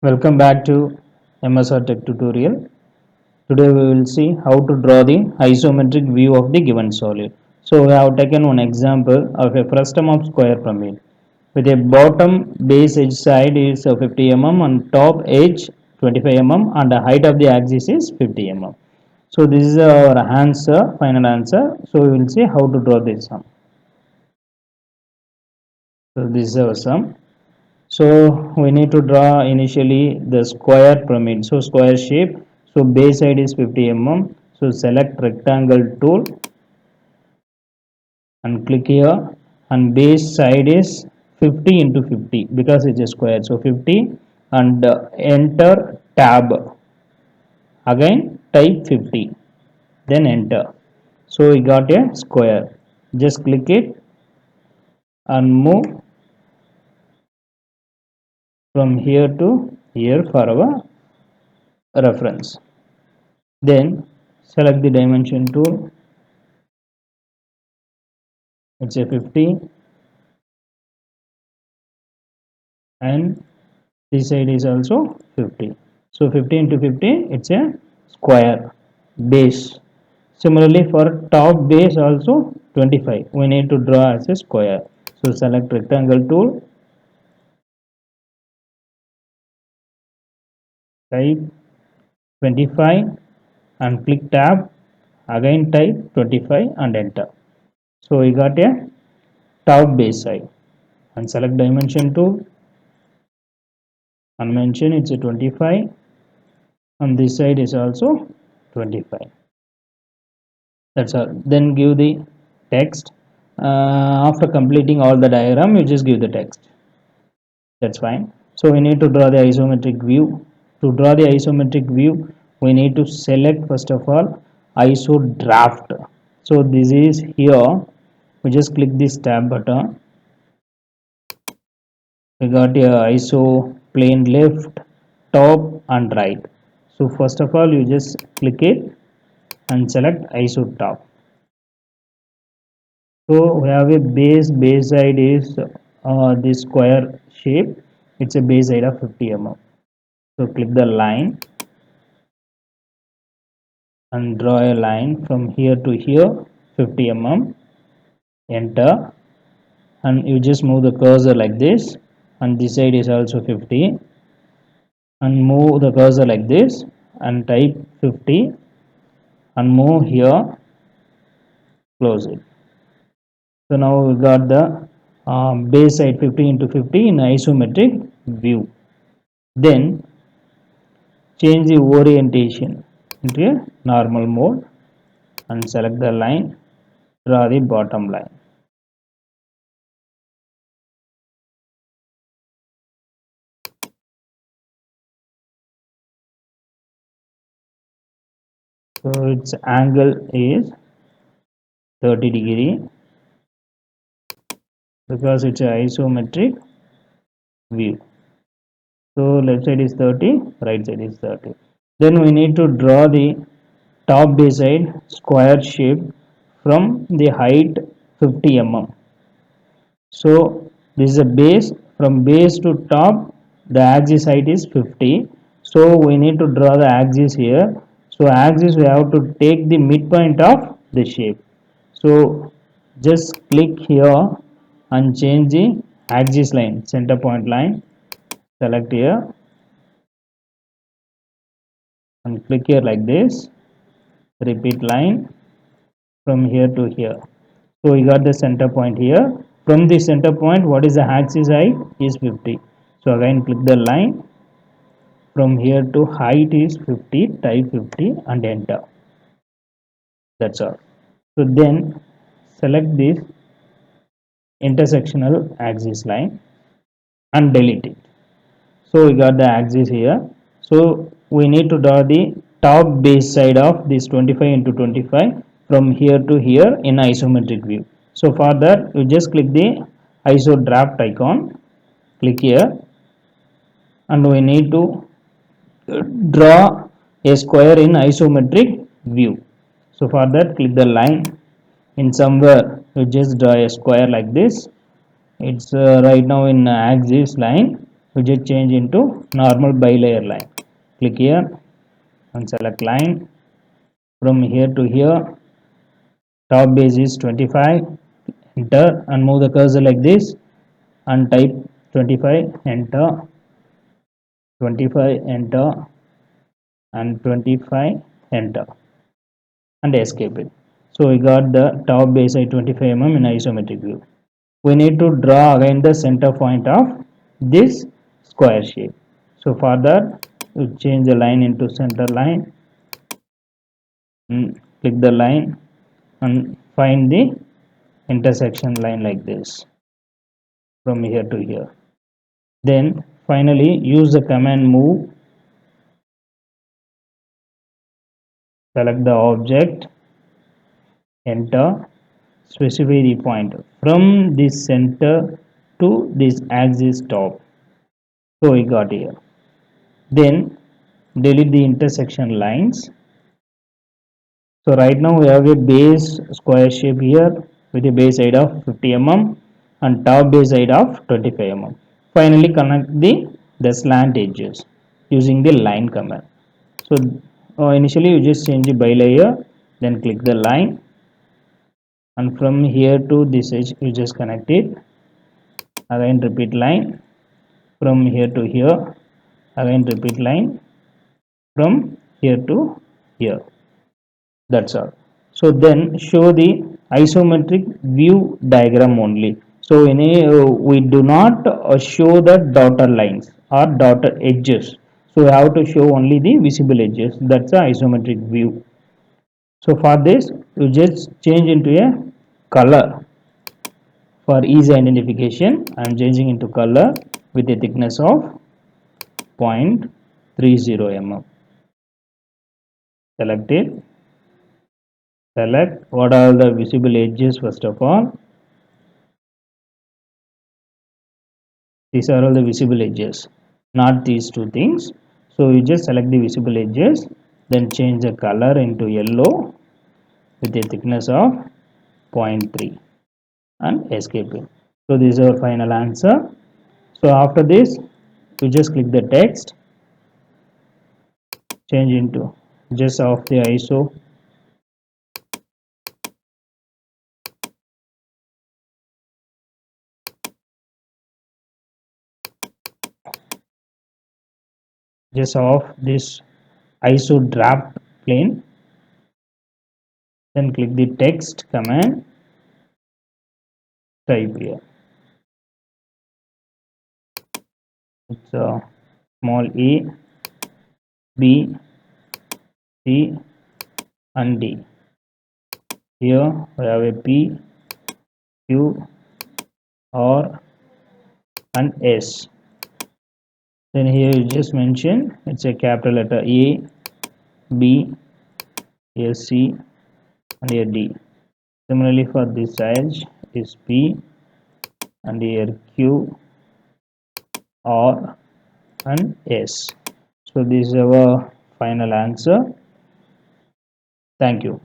Welcome back to MSR Tech tutorial. Today we will see how to draw the isometric view of the given solid. So we have taken one example of a frustum of square pyramid with a bottom base edge side is 50 mm and top edge 25 mm and the height of the axis is 50 mm. So this is our answer, final answer. So we will see how to draw this sum. So this is our sum. So we need to draw initially the square pyramid. So square shape. So base side is 50 mm. So select rectangle tool and click here. And base side is 50 into 50 because it's a square. So 50 and enter tab. Again type 50. Then enter. So we got a square. Just click it and move from here to here for our reference. Then select the dimension tool. It's a 50 and this side is also 50. So 50 into 50 it's a square base. Similarly for top base also 25. We need to draw as a square. So select rectangle tool, type 25 and click tab. Again type 25 and enter. So we got a top base side and select dimension tool and mention it's a 25 and this side is also 25. That's all. Then give the text. After completing all the diagram you just give the text. That's fine. So we need to draw the isometric view. To draw the isometric view we need to select first of all iso draft. So this is here. We just click this tab button. We got a iso plane left, top and right. So first of all you just click it and select iso top. So we have a base side is this square shape. It's a base side of 50 mm. So click the line and draw a line from here to here 50 mm. Enter and you just move the cursor like this and this side is also 50 and move the cursor like this and type 50 and move here, close it. So now we got the base side 50 into 50 in isometric view. Then change the orientation into a normal mode and select the line, draw the bottom line. So its angle is 30° because it's an isometric view. So left side is 30, right side is 30. Then we need to draw the top base side square shape from the height 50 mm. So this is a base. From base to top the axis height is 50. So we need to draw the axis here. So axis we have to take the midpoint of the shape. So just click here and change the axis line, center point line. Select here and click here like this. Repeat line from here to here. So we got the center point here. From the center point what is the axis height is 50. So again click the line from here to height is 50, type 50 and enter. That's all. So then select this intersectional axis line and delete it. So we got the axis here. So we need to draw the top base side of this 25 into 25 from here to here in isometric view. So for that you just click the iso draft icon, click here and we need to draw a square in isometric view. So for that click the line in somewhere you just draw a square like this. It's right now in axis line. you just change into normal bilayer line. Click here and select line. From here to here, top base is 25. Enter and move the cursor like this and type 25. Enter 25. Enter and 25. Enter and escape it. So we got the top base at 25 mm in isometric view. We need to draw again the center point of this square shape. So for that, you change the line into center line and click the line and find the intersection line like this from here to here. Then finally use the command move, select the object, enter, specify the point from this center to this axis top. So we got here. Then delete the intersection lines. So right now we have a base square shape here with a base height of 50 mm and top base height of 25 mm. Finally connect the slant edges using the line command. So initially you just change the bilayer, then click the line, and from here to this edge you just connect it. Again repeat line from here to here. Again repeat line from here to here. That's all. So then show the isometric view diagram only. So in a we do not show the dotted lines or dotted edges. So we have to show only the visible edges. That's the isometric view. So for this you just change into a color. For easy identification I am changing into color with a thickness of 0.30 mm. Select it. Select what are the visible edges. First of all, these are all the visible edges, not these two things. So you just select the visible edges, then change the color into yellow with a thickness of 0.3 and escape it. So this is our final answer. So after this you just click the text, change into just off the ISO, just off this ISO draft plane, then click the text command, type here. It's a small a, b, c and d. Here we have a p, q, r and s. Then here you just mention it's a capital letter a, b, a, c and a d. Similarly for this edge is p and here q, r and s. So this is our final answer. Thank you.